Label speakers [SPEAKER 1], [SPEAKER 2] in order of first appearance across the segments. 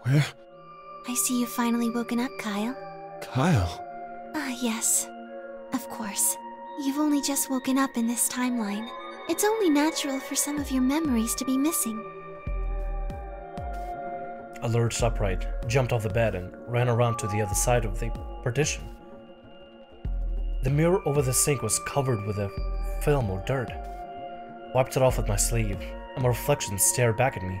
[SPEAKER 1] Where?
[SPEAKER 2] I see you've finally woken up, Kyle.
[SPEAKER 1] Kyle?
[SPEAKER 2] Ah, yes. Of course. You've only just woken up in this timeline. It's only natural for some of your memories to be missing.
[SPEAKER 3] I lurched upright, jumped off the bed, and ran around to the other side of the partition. The mirror over the sink was covered with a film or dirt. Wiped it off with my sleeve, and my reflection stared back at me.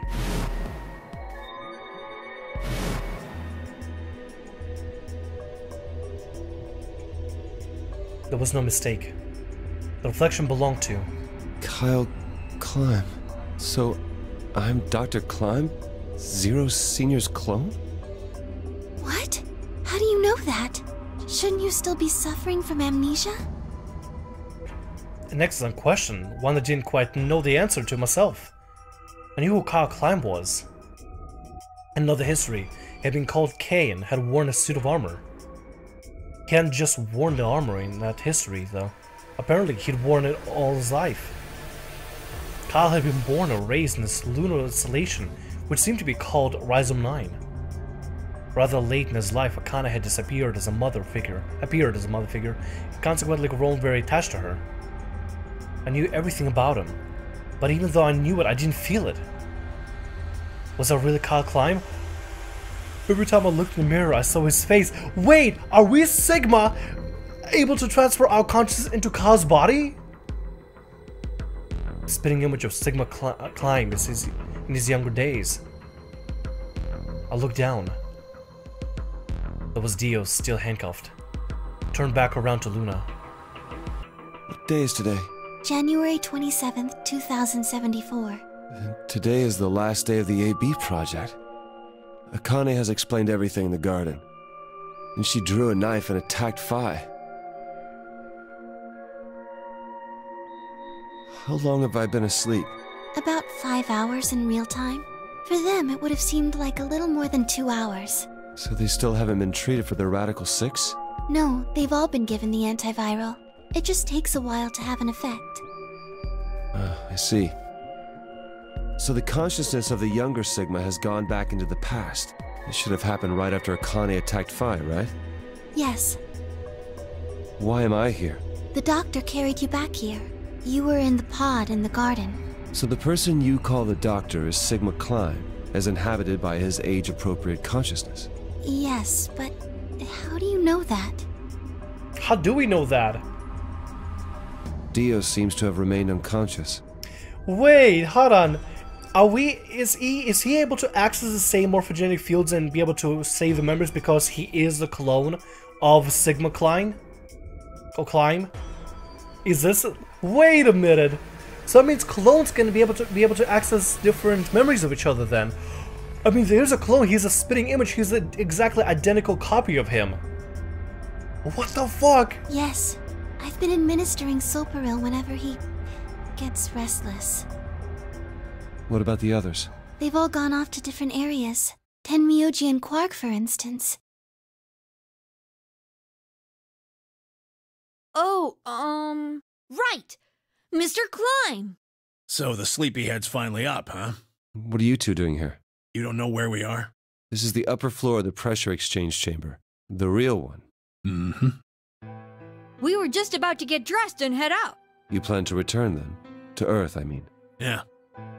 [SPEAKER 3] There was no mistake. The reflection belonged to
[SPEAKER 1] Kyle Climb. So, I'm Dr. Climb? Zero Senior's clone?
[SPEAKER 2] What? How do you know that? Shouldn't you still be suffering from amnesia?
[SPEAKER 3] an excellent question, one that didn't quite know the answer to myself. I knew who Kyle Climb was. I know the history. He had been called K and had worn a suit of armor. He hadn't just worn the armor in that history, though. Apparently, he'd worn it all his life. Kyle had been born and raised in this lunar installation, which seemed to be called Rhizome 9. Rather late in his life, Akane had appeared as a mother figure, and consequently grown very attached to her. I knew everything about him, but even though I knew it, I didn't feel it. Was that really Kyle Climb? Every time I looked in the mirror, I saw his face. Wait, are we Sigma able to transfer our consciousness into Kyle's body? The spitting image of Sigma Climb is in his younger days. I looked down. There was Dio still handcuffed. Turned back around to Luna.
[SPEAKER 1] What day is today?
[SPEAKER 2] January 27th, 2074.
[SPEAKER 1] Today is the last day of the AB project. Akane has explained everything in the garden. And she drew a knife and attacked Phi. How long have I been asleep?
[SPEAKER 2] About 5 hours in real time. For them, it would have seemed like a little more than 2 hours.
[SPEAKER 1] So they still haven't been treated for their Radical 6?
[SPEAKER 2] No, they've all been given the antiviral. It just takes a while to have an effect.
[SPEAKER 1] I see. So the consciousness of the younger Sigma has gone back into the past. It should have happened right after Akane attacked Phi, right?
[SPEAKER 2] Yes.
[SPEAKER 1] Why am I here?
[SPEAKER 2] The doctor carried you back here. You were in the pod in the garden.
[SPEAKER 1] So the person you call the doctor is Sigma Climb, as inhabited by his age-appropriate consciousness.
[SPEAKER 2] Yes, but how do you know that?
[SPEAKER 3] How do we know that?
[SPEAKER 1] Dio seems to have remained unconscious.
[SPEAKER 3] Wait, hold on. Is he able to access the same morphogenic fields and be able to save the memories because he is the clone of Sigma Climb? Or Climb? Is this? Wait a minute. So that means clones can be able to access different memories of each other then. I mean, there's a clone, he's a spitting image, he's an exactly identical copy of him. What the fuck?
[SPEAKER 2] Yes. I've been administering Soparil whenever he gets restless.
[SPEAKER 1] What about the others?
[SPEAKER 2] They've all gone off to different areas. Tenmyoji and Quark, for instance.
[SPEAKER 4] Oh, right! Mr. Climb!
[SPEAKER 5] So the sleepyhead's finally up, huh?
[SPEAKER 1] What are you two doing here?
[SPEAKER 5] You don't know where we are?
[SPEAKER 1] This is the upper floor of the pressure exchange chamber. The real one.
[SPEAKER 5] Mm-hmm.
[SPEAKER 4] We were just about to get dressed and head out.
[SPEAKER 1] You plan to return then? To Earth, I mean.
[SPEAKER 5] Yeah.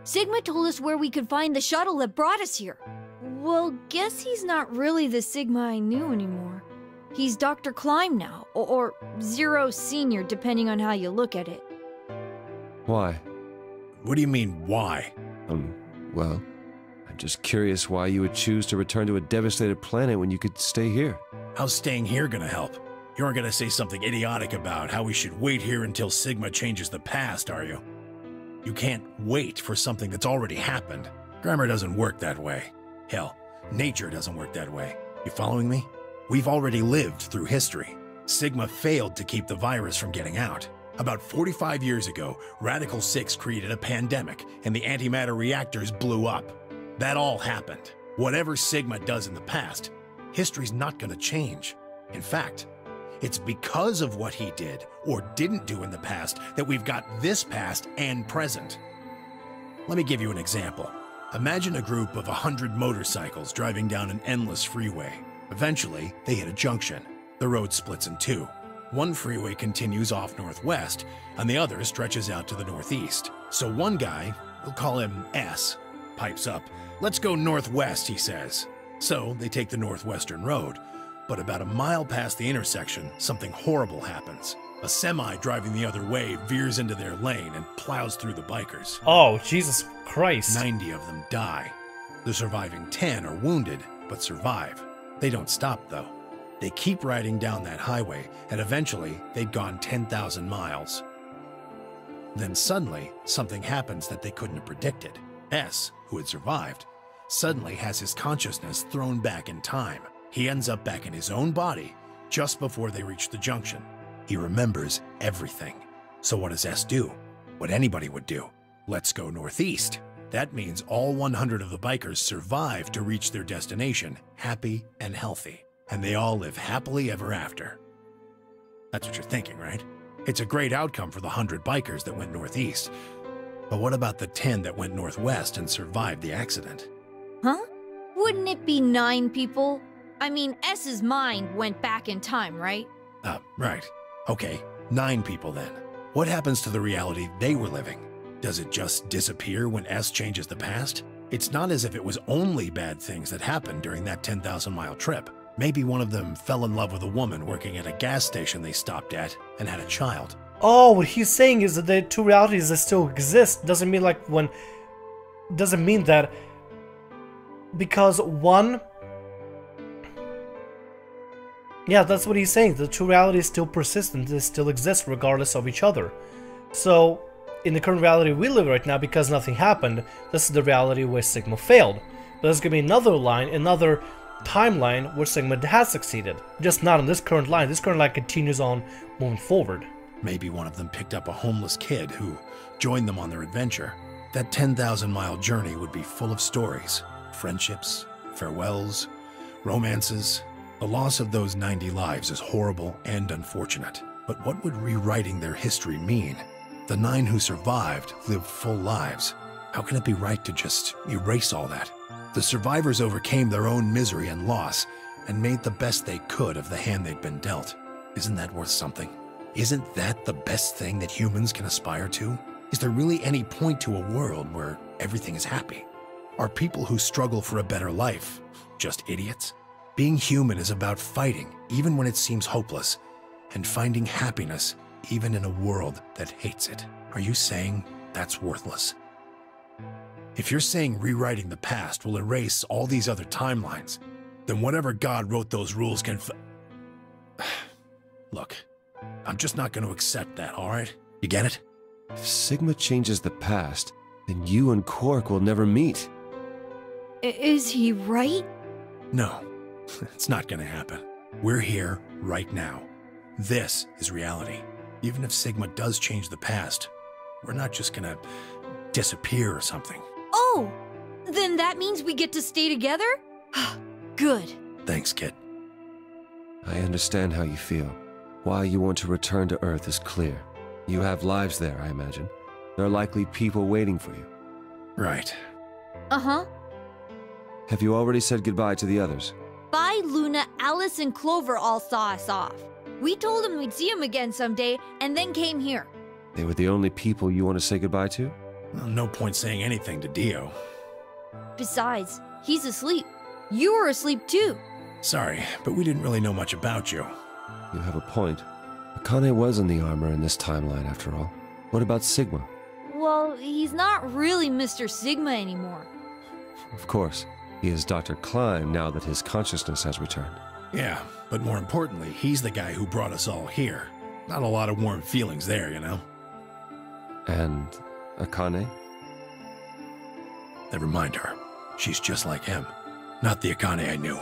[SPEAKER 4] Sigma told us where we could find the shuttle that brought us here. Well, guess he's not really the Sigma I knew anymore. He's Dr. Climb now, or Zero Senior, depending on how you look at it.
[SPEAKER 1] Why?
[SPEAKER 5] What do you mean, why?
[SPEAKER 1] Well, I'm just curious why you would choose to return to a devastated planet when you could stay here.
[SPEAKER 5] How's staying here gonna help? You aren't gonna say something idiotic about how we should wait here until Sigma changes the past, are you? You can't wait for something that's already happened. Grammar doesn't work that way. Hell, nature doesn't work that way. You following me? We've already lived through history. Sigma failed to keep the virus from getting out. About 45 years ago, Radical 6 created a pandemic, and the antimatter reactors blew up. That all happened. Whatever Sigma does in the past, history's not gonna change. In fact, it's because of what he did or didn't do in the past that we've got this past and present. Let me give you an example. Imagine a group of 100 motorcycles driving down an endless freeway. Eventually, they hit a junction. The road splits in two. One freeway continues off northwest, and the other stretches out to the northeast. So one guy, we'll call him S, pipes up. "Let's go northwest," he says. So they take the northwestern road. But about a mile past the intersection, something horrible happens. A semi driving the other way veers into their lane and plows through the bikers.
[SPEAKER 3] Oh, Jesus Christ.
[SPEAKER 5] 90 of them die. The surviving 10 are wounded, but survive. They don't stop, though. They keep riding down that highway, and eventually they'd gone 10,000 miles. Then suddenly, something happens that they couldn't have predicted. S, who had survived, suddenly has his consciousness thrown back in time. He ends up back in his own body just before they reach the junction. He remembers everything. So what does S do? What anybody would do. Let's go northeast. That means all 100 of the bikers survive to reach their destination, happy and healthy. And they all live happily ever after. That's what you're thinking, right? It's a great outcome for the 100 bikers that went northeast. But what about the 10 that went northwest and survived the accident?
[SPEAKER 4] Huh? Wouldn't it be 9 people? I mean, S's mind went back in time, right?
[SPEAKER 5] Right. Okay, 9 people then. What happens to the reality they were living? Does it just disappear when S changes the past? It's not as if it was only bad things that happened during that 10,000-mile trip. Maybe one of them fell in love with a woman working at a gas station they stopped at and had a child.
[SPEAKER 3] Oh, what he's saying is that the two realities that still exist doesn't mean doesn't mean that because one. Yeah, that's what he's saying. The two realities still persist and they still exist regardless of each other. So, in the current reality we live right now, because nothing happened, this is the reality where Sigma failed. But there's gonna be another line, another timeline where Sigma has succeeded. Just not on this current line. This current line continues on moving forward.
[SPEAKER 5] Maybe one of them picked up a homeless kid who joined them on their adventure. That 10,000-mile journey would be full of stories, friendships, farewells, romances. The loss of those 90 lives is horrible and unfortunate. But what would rewriting their history mean? The 9 who survived lived full lives. How can it be right to just erase all that? The survivors overcame their own misery and loss and made the best they could of the hand they'd been dealt. Isn't that worth something? Isn't that the best thing that humans can aspire to? Is there really any point to a world where everything is happy? Are people who struggle for a better life just idiots? Being human is about fighting even when it seems hopeless, and finding happiness even in a world that hates it. Are you saying that's worthless? If you're saying rewriting the past will erase all these other timelines, then whatever God wrote those rules can Look, I'm just not going to accept that, alright? You get it?
[SPEAKER 1] If Sigma changes the past, then you and Quark will never meet.
[SPEAKER 4] Is he right?
[SPEAKER 5] No, it's not going to happen. We're here right now. This is reality. Even if Sigma does change the past, we're not just going to disappear or something.
[SPEAKER 4] Oh, then that means we get to stay together? Good.
[SPEAKER 5] Thanks, kid.
[SPEAKER 1] I understand how you feel. Why you want to return to Earth is clear. You have lives there, I imagine. There are likely people waiting for you.
[SPEAKER 5] Right.
[SPEAKER 4] Uh-huh.
[SPEAKER 1] Have you already said goodbye to the others?
[SPEAKER 4] Bye, Luna, Alice, and Clover all saw us off. We told them we'd see them again someday, and then came here.
[SPEAKER 1] They were the only people you want to say goodbye to?
[SPEAKER 5] Well, no point saying anything to Dio.
[SPEAKER 4] Besides, he's asleep. You were asleep too.
[SPEAKER 5] Sorry, but we didn't really know much about you.
[SPEAKER 1] You have a point. Akane was in the armor in this timeline, after all. What about Sigma?
[SPEAKER 4] Well, he's not really Mr. Sigma anymore.
[SPEAKER 1] Of course. He is Dr. Klein now that his consciousness has returned.
[SPEAKER 5] Yeah, but more importantly, he's the guy who brought us all here. Not a lot of warm feelings there, you know?
[SPEAKER 1] And Akane?
[SPEAKER 5] Never mind her. She's just like him. Not the Akane I knew.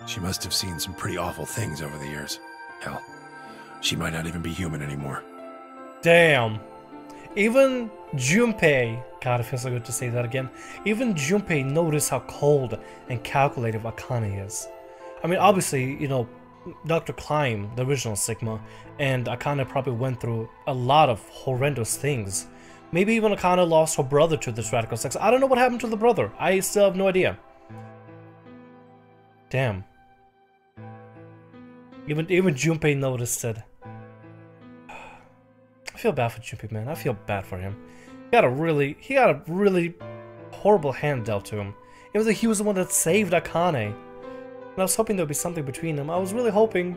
[SPEAKER 5] She must have seen some pretty awful things over the years. Hell, she might not even be human anymore.
[SPEAKER 3] Damn. Even Junpei, God, it feels so good to say that again. Even Junpei noticed how cold and calculative Akane is. I mean, obviously, you know, Dr. Klein, the original Sigma, and Akane probably went through a lot of horrendous things. Maybe even Akane lost her brother to this radical sex. I don't know what happened to the brother. I still have no idea. Damn. Even Junpei noticed it. I feel bad for Junpei, man. I feel bad for him. He got a really horrible hand dealt to him. Even though he was the one that saved Akane. And I was hoping there'd be something between them. I was really hoping.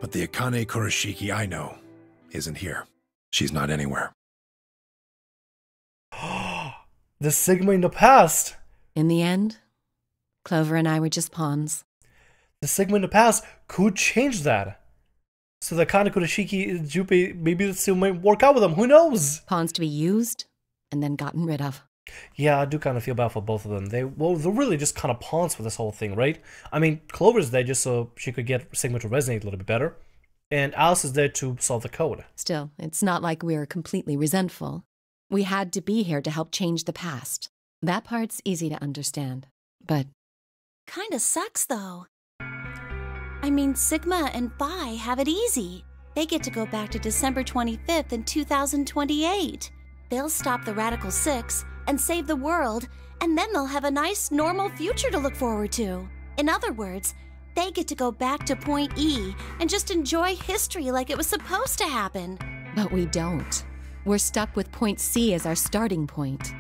[SPEAKER 5] But the Akane Kurashiki I know isn't here. She's not anywhere.
[SPEAKER 3] The Sigma in the past!
[SPEAKER 6] In the end, Clover and I were just pawns.
[SPEAKER 3] The Sigma in the past could change that. So the Akane Kurashiki, Junpei, maybe it still might work out with them. Who knows?
[SPEAKER 6] Pawns to be used and then gotten rid of.
[SPEAKER 3] Yeah, I do kind of feel bad for both of them. They're really just kind of pawns for this whole thing, right? I mean, Clover's there just so she could get Sigma to resonate a little bit better. And Alice is there to solve the code.
[SPEAKER 6] Still, it's not like we're completely resentful. We had to be here to help change the past. That part's easy to understand. But
[SPEAKER 2] Kinda sucks, though. I mean, Sigma and Phi have it easy. They get to go back to December 25th in 2028. They'll stop the Radical Six and save the world, and then they'll have a nice, normal future to look forward to. In other words, they get to go back to Point E and just enjoy history like it was supposed to happen.
[SPEAKER 6] But we don't. We're stuck with Point C as our starting point.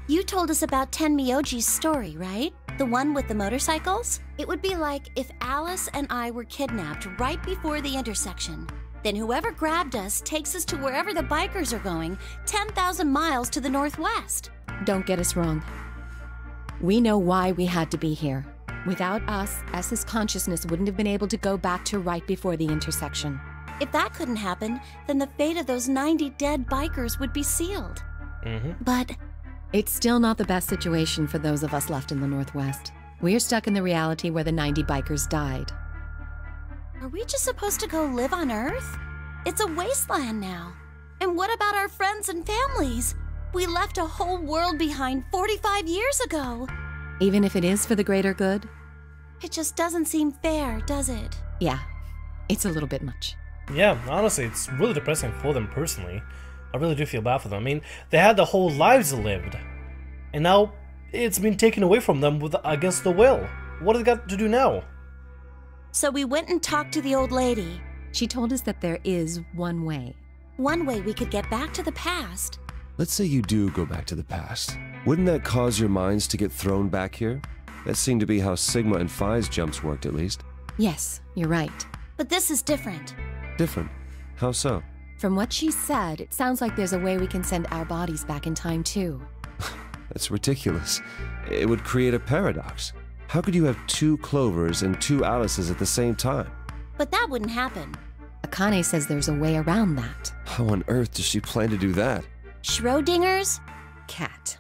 [SPEAKER 2] You told us about Tenmyoji's story, right? The one with the motorcycles? It would be like if Alice and I were kidnapped right before the intersection. Then whoever grabbed us takes us to wherever the bikers are going, 10,000 miles to the northwest.
[SPEAKER 6] Don't get us wrong. We know why we had to be here. Without us, S's consciousness wouldn't have been able to go back to right before the intersection.
[SPEAKER 2] If that couldn't happen, then the fate of those 90 dead bikers would be sealed. But
[SPEAKER 6] it's still not the best situation for those of us left in the Northwest. We're stuck in the reality where the 90 bikers died.
[SPEAKER 2] are we just supposed to go live on Earth? It's a wasteland now. And what about our friends and families? We left a whole world behind 45 years ago.
[SPEAKER 6] Even if it is for the greater good?
[SPEAKER 2] It just doesn't seem fair, does it?
[SPEAKER 6] Yeah, it's a little bit much.
[SPEAKER 3] Yeah, honestly, it's really depressing for them personally. I really do feel bad for them. I mean, they had their whole lives lived. And now it's been taken away from them against their will. What do they got to do now?
[SPEAKER 2] So we went and talked to the old lady.
[SPEAKER 6] She told us that there is one way.
[SPEAKER 2] One way we could get back to the past.
[SPEAKER 1] Let's say you do go back to the past. Wouldn't that cause your minds to get thrown back here? That seemed to be how Sigma and Phi's jumps worked, at least.
[SPEAKER 6] Yes, you're right.
[SPEAKER 2] But this is different.
[SPEAKER 1] Different? How so?
[SPEAKER 6] From what she said, it sounds like there's a way we can send our bodies back in time, too.
[SPEAKER 1] That's ridiculous. It would create a paradox. How could you have two Clovers and two Alices at the same time?
[SPEAKER 2] But that wouldn't happen.
[SPEAKER 6] Akane says there's a way around that.
[SPEAKER 1] How on earth does she plan to do that?
[SPEAKER 2] Schrodinger's
[SPEAKER 6] Cat.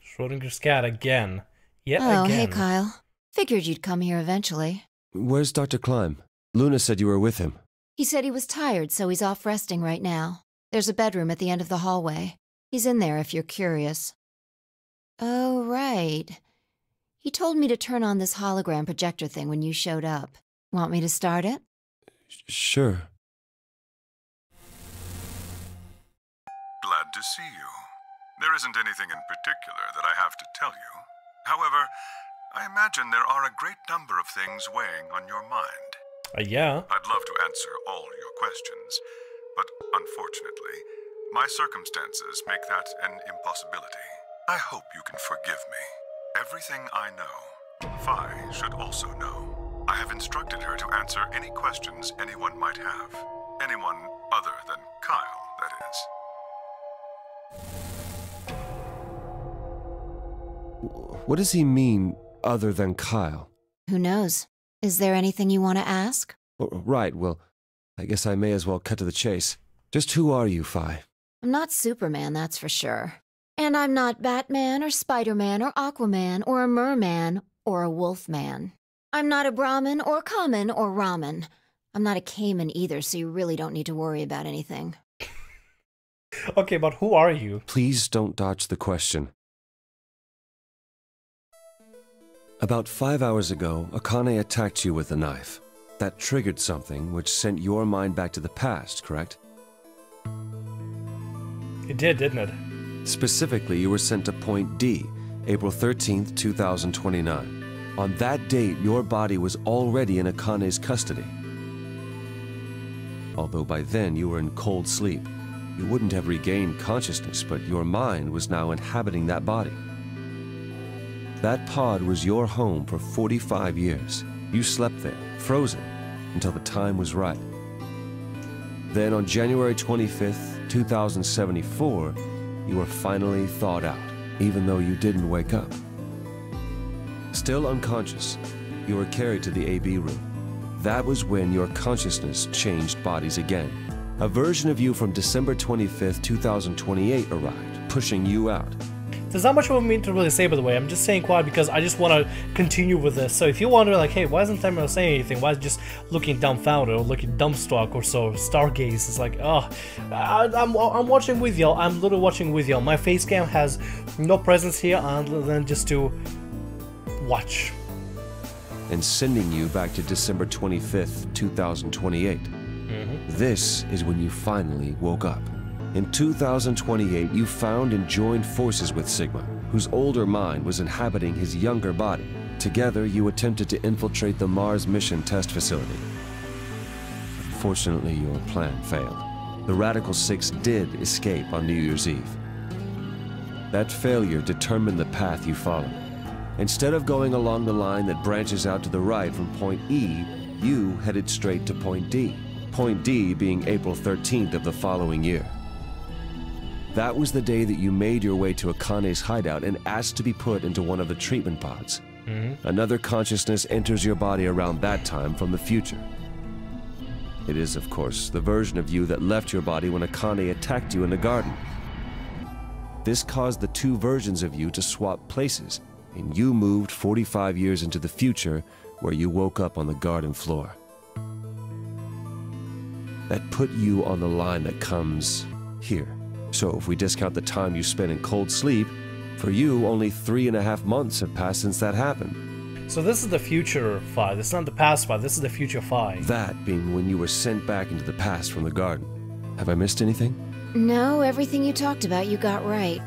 [SPEAKER 3] Schrodinger's cat again. Yet
[SPEAKER 7] Oh,
[SPEAKER 3] again.
[SPEAKER 7] hey, Kyle. Figured you'd come here eventually.
[SPEAKER 1] Where's Dr. Klein? Luna said you were with him.
[SPEAKER 7] He said he was tired, so he's off resting right now. There's a bedroom at the end of the hallway. He's in there if you're curious. Oh, right. He told me to turn on this hologram projector thing when you showed up. Want me to start it?
[SPEAKER 1] Sure.
[SPEAKER 8] Glad to see you. There isn't anything in particular that I have to tell you. However, I imagine there are a great number of things weighing on your mind.
[SPEAKER 3] Yeah.
[SPEAKER 8] I'd love to answer all your questions, but unfortunately, my circumstances make that an impossibility. I hope you can forgive me. Everything I know, Phi should also know. I have instructed her to answer any questions anyone might have. Anyone other than Kyle, that is.
[SPEAKER 1] What does he mean, other than Kyle?
[SPEAKER 7] Who knows? Is there anything you want to ask?
[SPEAKER 1] Oh, right, well, I guess I may as well cut to the chase. Just who are you, Phi?
[SPEAKER 7] I'm not Superman, that's for sure. And I'm not Batman or Spider-Man or Aquaman or a Merman or a Wolfman. I'm not a Brahmin or Kamen or Ramen. I'm not a Cayman either, so you really don't need to worry about anything.
[SPEAKER 3] Okay, but who are you?
[SPEAKER 1] Please don't dodge the question. About 5 hours ago, Akane attacked you with a knife. That triggered something which sent your mind back to the past, correct?
[SPEAKER 3] It did, didn't it?
[SPEAKER 1] Specifically, you were sent to Point D, April 13th, 2029. On that date, your body was already in Akane's custody. Although by then you were in cold sleep. You wouldn't have regained consciousness, but your mind was now inhabiting that body. That pod was your home for 45 years. You slept there, frozen, until the time was right. Then on January 25th, 2074, you were finally thawed out, even though you didn't wake up. Still unconscious, you were carried to the AB room. That was when your consciousness changed bodies again. A version of you from December 25th, 2028 arrived, pushing you out.
[SPEAKER 3] There's not much I mean to really say, by the way. I'm just saying quiet because I just want to continue with this. So if you wonder, like, hey, why isn't Thamriyell saying anything? Why is he just looking dumbfounded or looking dumbstruck or so? Stargaze is like, oh, I'm watching with y'all. I'm literally watching with y'all. My face cam has no presence here other than just to watch.
[SPEAKER 1] And sending you back to December 25th, 2028. This is when you finally woke up. In 2028, you found and joined forces with Sigma, whose older mind was inhabiting his younger body. Together, you attempted to infiltrate the Mars mission test facility. Unfortunately, your plan failed. The Radical Six did escape on New Year's Eve. That failure determined the path you followed. Instead of going along the line that branches out to the right from Point E, you headed straight to Point D. Point D being April 13th of the following year. That was the day that you made your way to Akane's hideout and asked to be put into one of the treatment pods. Another consciousness enters your body around that time from the future. It is, of course, the version of you that left your body when Akane attacked you in the garden. This caused the two versions of you to swap places, and you moved 45 years into the future, where you woke up on the garden floor. That put you on the line that comes here. So if we discount the time you spent in cold sleep, for you, only 3.5 months have passed since that happened.
[SPEAKER 3] So this is the future 5. This is not the past 5. This is the future 5.
[SPEAKER 1] That being when you were sent back into the past from the garden. Have I missed anything?
[SPEAKER 7] No, everything you talked about you got right.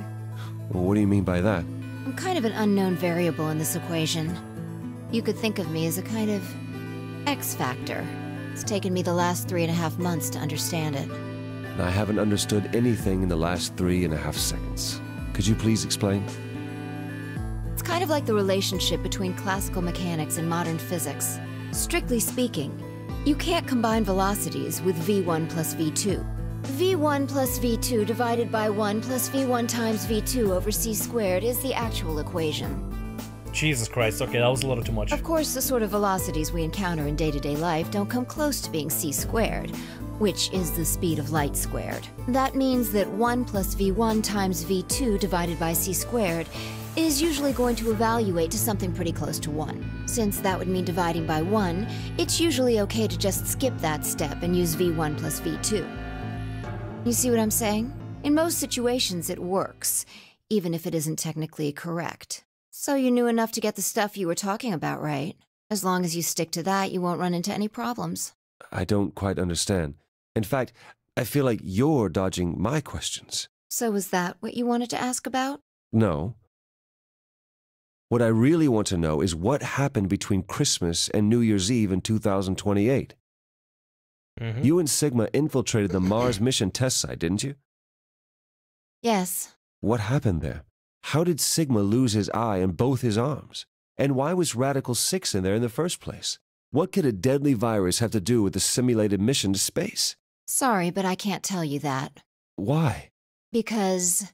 [SPEAKER 1] Well, what do you mean by that?
[SPEAKER 7] I'm kind of an unknown variable in this equation. You could think of me as a kind of X factor. It's taken me the last 3.5 months to understand it.
[SPEAKER 1] I haven't understood anything in the last 3.5 seconds. Could you please explain?
[SPEAKER 7] It's kind of like the relationship between classical mechanics and modern physics. Strictly speaking, you can't combine velocities with v1 plus v2. v1 plus v2 divided by 1 plus v1 times v2 over c squared is the actual equation.
[SPEAKER 3] Jesus Christ, okay, that was a little too much.
[SPEAKER 7] Of course, the sort of velocities we encounter in day-to-day life don't come close to being c squared, which is the speed of light squared. That means that 1 plus v1 times v2 divided by c squared is usually going to evaluate to something pretty close to 1. Since that would mean dividing by 1, it's usually okay to just skip that step and use v1 plus v2. You see what I'm saying? In most situations it works, even if it isn't technically correct. So you knew enough to get the stuff you were talking about right. As long as you stick to that, you won't run into any problems.
[SPEAKER 1] I don't quite understand. In fact, I feel like you're dodging my questions.
[SPEAKER 7] So is that what you wanted to ask about?
[SPEAKER 1] No. What I really want to know is what happened between Christmas and New Year's Eve in 2028. You and Sigma infiltrated the Mars mission test site, didn't you?
[SPEAKER 7] Yes.
[SPEAKER 1] What happened there? How did Sigma lose his eye and both his arms? And why was Radical 6 in there in the first place? What could a deadly virus have to do with the simulated mission to space?
[SPEAKER 7] Sorry, but I can't tell you that.
[SPEAKER 1] Why?
[SPEAKER 7] Because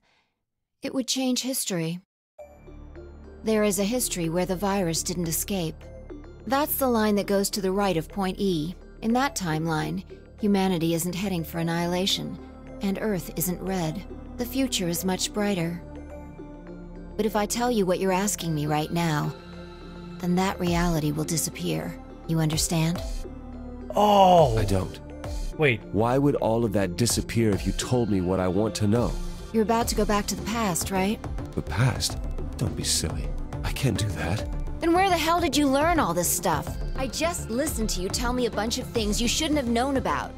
[SPEAKER 7] it would change history. There is a history where the virus didn't escape. That's the line that goes to the right of Point E. In that timeline, humanity isn't heading for annihilation, and Earth isn't red. The future is much brighter. But if I tell you what you're asking me right now, then that reality will disappear. You understand?
[SPEAKER 3] Oh!
[SPEAKER 1] I don't.
[SPEAKER 3] Wait.
[SPEAKER 1] Why would all of that disappear if you told me what I want to know?
[SPEAKER 7] You're about to go back to the past, right?
[SPEAKER 1] The past? Don't be silly. I can't do that.
[SPEAKER 7] Then where the hell did you learn all this stuff? I just listened to you tell me a bunch of things you shouldn't have known about.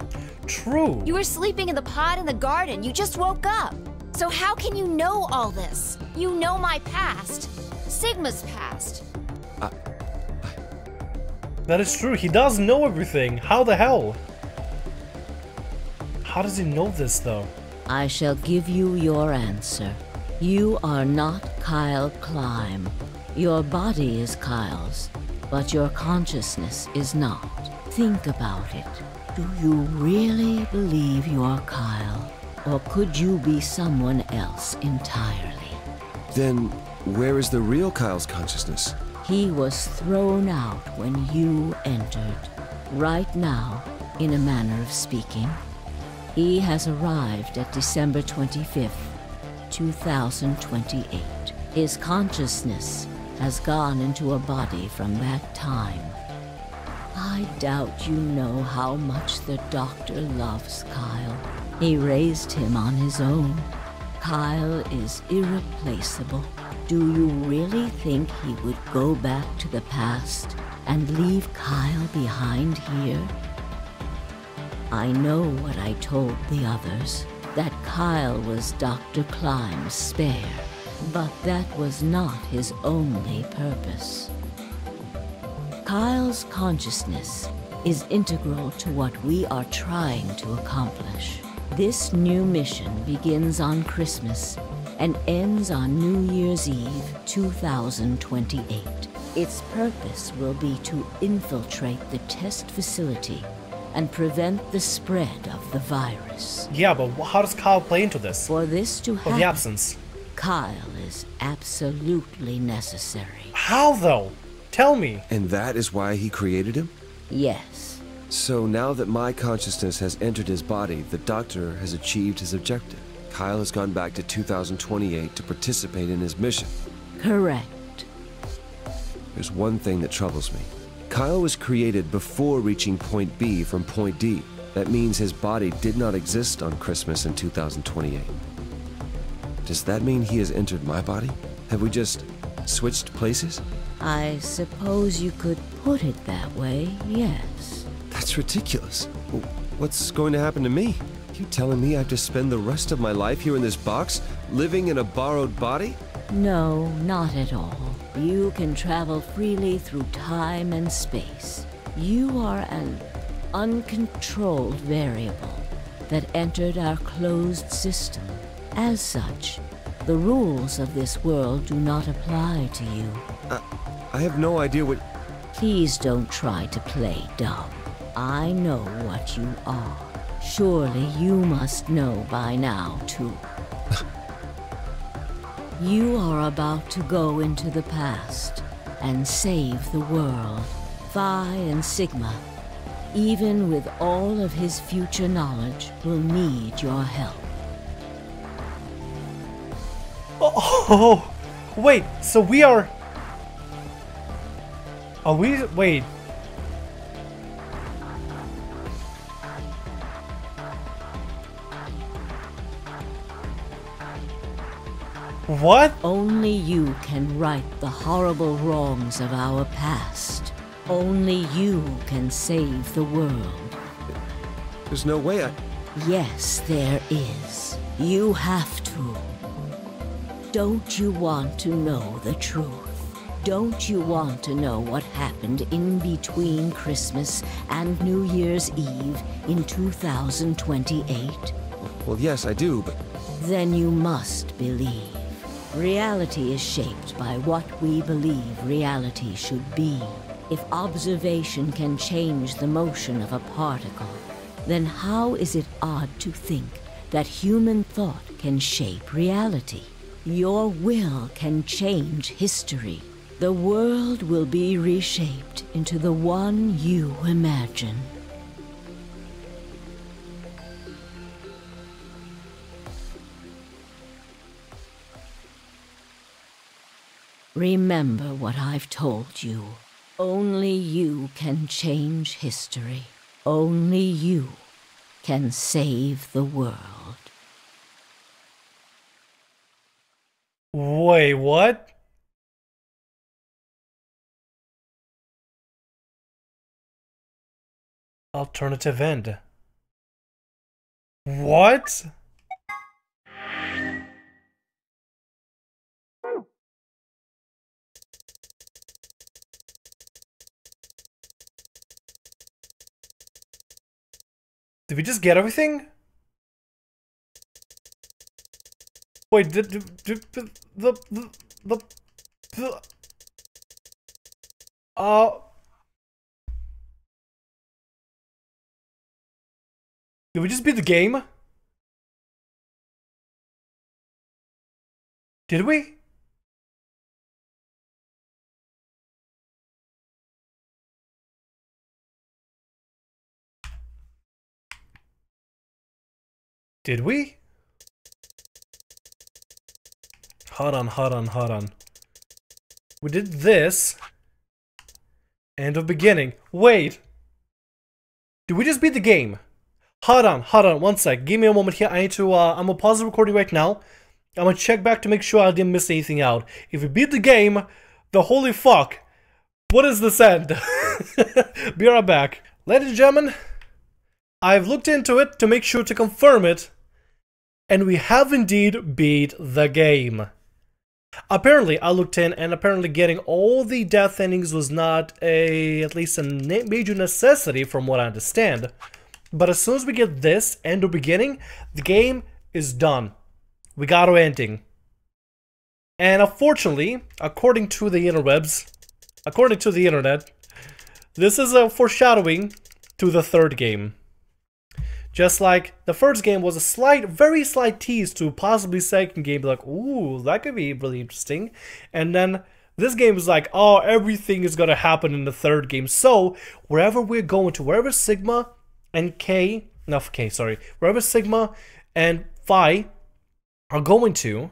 [SPEAKER 3] True.
[SPEAKER 7] You were sleeping in the pod in the garden. You just woke up. So how can you know all this? You know my past. Sigma's past.
[SPEAKER 3] That is true, he does know everything. How the hell? How does he know this, though?
[SPEAKER 9] I shall give you your answer. You are not Kyle Climb. Your body is Kyle's, but your consciousness is not. Think about it. Do you really believe you're Kyle? Or could you be someone else entirely?
[SPEAKER 1] Then, where is the real Kyle's consciousness?
[SPEAKER 9] He was thrown out when you entered. Right now, in a manner of speaking. He has arrived at December 25th, 2028. His consciousness has gone into a body from that time. I doubt you know how much the doctor loves Kyle. He raised him on his own. Kyle is irreplaceable. Do you really think he would go back to the past and leave Kyle behind here? I know what I told the others, that Kyle was Dr. Climb's spare, but that was not his only purpose. Kyle's consciousness is integral to what we are trying to accomplish. This new mission begins on Christmas and ends on New Year's Eve 2028. Its purpose will be to infiltrate the test facility and prevent the spread of the virus.
[SPEAKER 3] Yeah, but how does Kyle play into this?
[SPEAKER 9] For this to
[SPEAKER 3] Or
[SPEAKER 9] happen,
[SPEAKER 3] the absence?
[SPEAKER 9] Kyle is absolutely necessary.
[SPEAKER 3] How, though? Tell me.
[SPEAKER 1] And that is why he created him?
[SPEAKER 9] Yes.
[SPEAKER 1] So now that my consciousness has entered his body, the doctor has achieved his objective. Kyle has gone back to 2028 to participate in his mission.
[SPEAKER 9] Correct.
[SPEAKER 1] There's one thing that troubles me. Kyle was created before reaching point B from point D. That means his body did not exist on Christmas in 2028. Does that mean he has entered my body? Have we just switched places?
[SPEAKER 9] I suppose you could put it that way, yes.
[SPEAKER 1] That's ridiculous. What's going to happen to me? You telling me I have to spend the rest of my life here in this box, living in a borrowed body?
[SPEAKER 9] No, not at all. You can travel freely through time and space. You are an uncontrolled variable that entered our closed system. As such, the rules of this world do not apply to you.
[SPEAKER 1] I have no idea what...
[SPEAKER 9] Please don't try to play dumb. I know what you are. Surely you must know by now, too. You are about to go into the past and save the world. Phi and Sigma, even with all of his future knowledge, will need your help.
[SPEAKER 3] Oh, wait, so we are... Are we... Wait. What?
[SPEAKER 9] Only you can right the horrible wrongs of our past. Only you can save the world.
[SPEAKER 1] There's no way I...
[SPEAKER 9] Yes, there is. You have to. Don't you want to know the truth? Don't you want to know what happened in between Christmas and New Year's Eve in 2028?
[SPEAKER 1] Well, yes, I do, but...
[SPEAKER 9] Then you must believe. Reality is shaped by what we believe reality should be. If observation can change the motion of a particle, then how is it odd to think that human thought can shape reality? Your will can change history. The world will be reshaped into the one you imagine. Remember what I've told you. Only you can change history. Only you can save the world.
[SPEAKER 3] Wait, what? Alternative end. What? Did we just get everything? Wait, did we just beat the game? Did we? Did we? Hold on. We did this. End of beginning. Wait. Did we just beat the game? Hold on, one sec. Give me a moment here. I need to, I'm gonna pause the recording right now. I'm gonna check back to make sure I didn't miss anything out. If we beat the game, the holy fuck. What is this end? Be right back. Ladies and gentlemen, I've looked into it to make sure to confirm it. And we have indeed beat the game. Apparently, I looked in, and apparently getting all the death endings was not at least a major necessity from what I understand. But as soon as we get this end or beginning, the game is done. We got our ending. And unfortunately, according to the interwebs, according to the internet, this is a foreshadowing to the third game. Just like the first game was a very slight tease to possibly second game, like, ooh, that could be really interesting. And then this game is like, oh, everything is gonna happen in the third game. So wherever we're going to, wherever Sigma and wherever Sigma and Phi are going to,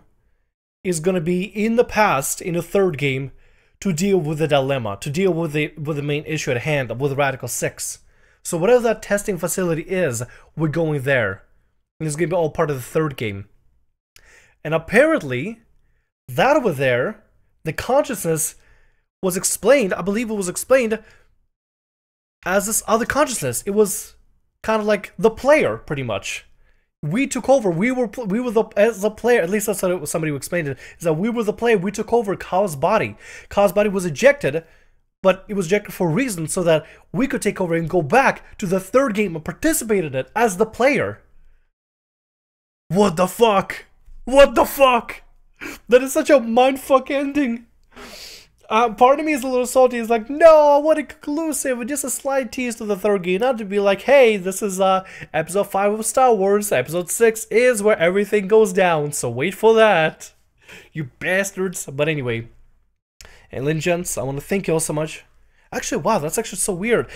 [SPEAKER 3] is gonna be in the past in the third game to deal with the dilemma, to deal with the main issue at hand, with Radical 6. So whatever that testing facility is, we're going there. And it's going to be all part of the third game. And apparently, that over there, the consciousness was explained, I believe it was explained as this other consciousness. It was kind of like the player, pretty much. We took over, we were as the player, at least that's what somebody who explained it, is that we were the player, we took over Kao's body. Kao's body was ejected, but it was ejected for a reason so that we could take over and go back to the third game and participate in it as the player. What the fuck? What the fuck? That is such a mindfuck ending. Part of me is a little salty. It's like, no, I want it conclusive, just a slight tease to the third game. Not to be like, hey, this is episode 5 of Star Wars. Episode 6 is where everything goes down, so wait for that. You bastards. But anyway. And ladies and gents, I want to thank you all so much. Actually, wow, that's actually so weird.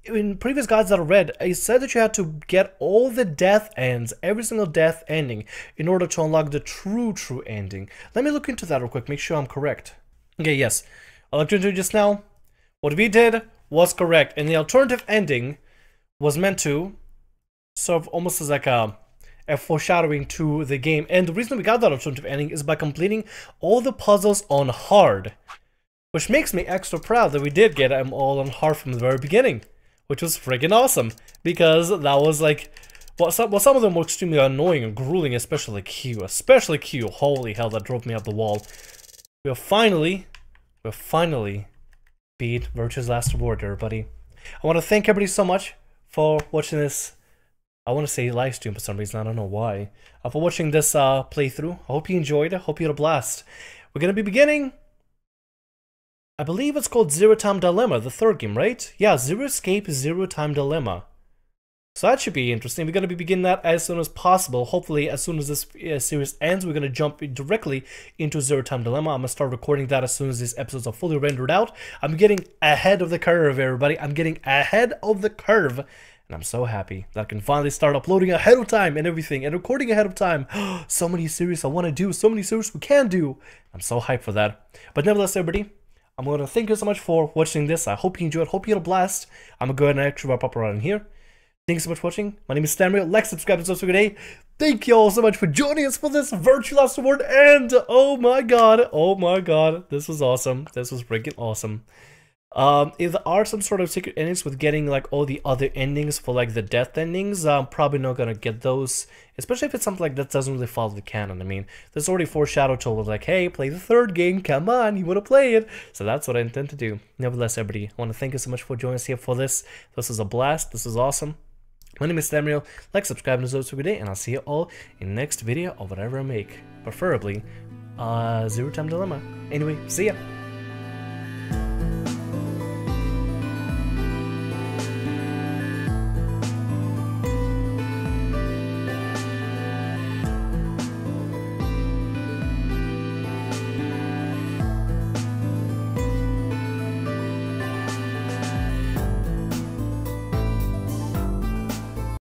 [SPEAKER 3] In previous guides that I read, it said that you had to get all the death ends, every single death ending, in order to unlock the true ending. Let me look into that real quick, make sure I'm correct. Okay, yes. I looked into it just now. What we did was correct, and the alternative ending was meant to serve almost as like a foreshadowing to the game. And the reason we got that alternative ending is by completing all the puzzles on hard. Which makes me extra proud that we did get them all on hard from the very beginning. Which was freaking awesome. Because that was like... Well, some of them were extremely annoying and grueling, especially Q. Especially Q. Holy hell, that drove me up the wall. We'll finally beat Virtue's Last Reward, everybody. I want to thank everybody so much for watching this... I want to say live stream for some reason, I don't know why. For watching this playthrough. I hope you enjoyed it. I hope you had a blast. We're going to be beginning... I believe it's called Zero Time Dilemma, the third game, right? Yeah, Zero Escape, Zero Time Dilemma. So that should be interesting. We're going to be beginning that as soon as possible. Hopefully, as soon as this series ends, we're going to jump directly into Zero Time Dilemma. I'm going to start recording that as soon as these episodes are fully rendered out. I'm getting ahead of the curve, everybody. I'm getting ahead of the curve. And I'm so happy that I can finally start uploading ahead of time and everything, and recording ahead of time. So many series I want to do, so many series we can do. I'm so hyped for that. But nevertheless, everybody, I'm going to thank you so much for watching this. I hope you enjoyed. Hope you had a blast. I'm going to go ahead and actually wrap up around here. Thanks so much for watching. My name is Thamriyell. Like, subscribe, and subscribe today. Thank you all so much for joining us for this Virtue Last Reward. And oh my god, this was awesome. This was freaking awesome. If there are some sort of secret endings with getting like all the other endings for like the death endings, I'm probably not gonna get those, especially if it's something like that doesn't really follow the canon. I mean, there's already foreshadowed told us like, hey, play the third game, come on, you want to play it. So that's what I intend to do. Nevertheless, everybody, I want to thank you so much for joining us here for this. This was a blast. This was awesome. My name is Thamriyell. Like, subscribe, and subscribe every day, and I'll see you all in the next video of whatever I make. Preferably, Zero Time Dilemma. Anyway, see ya!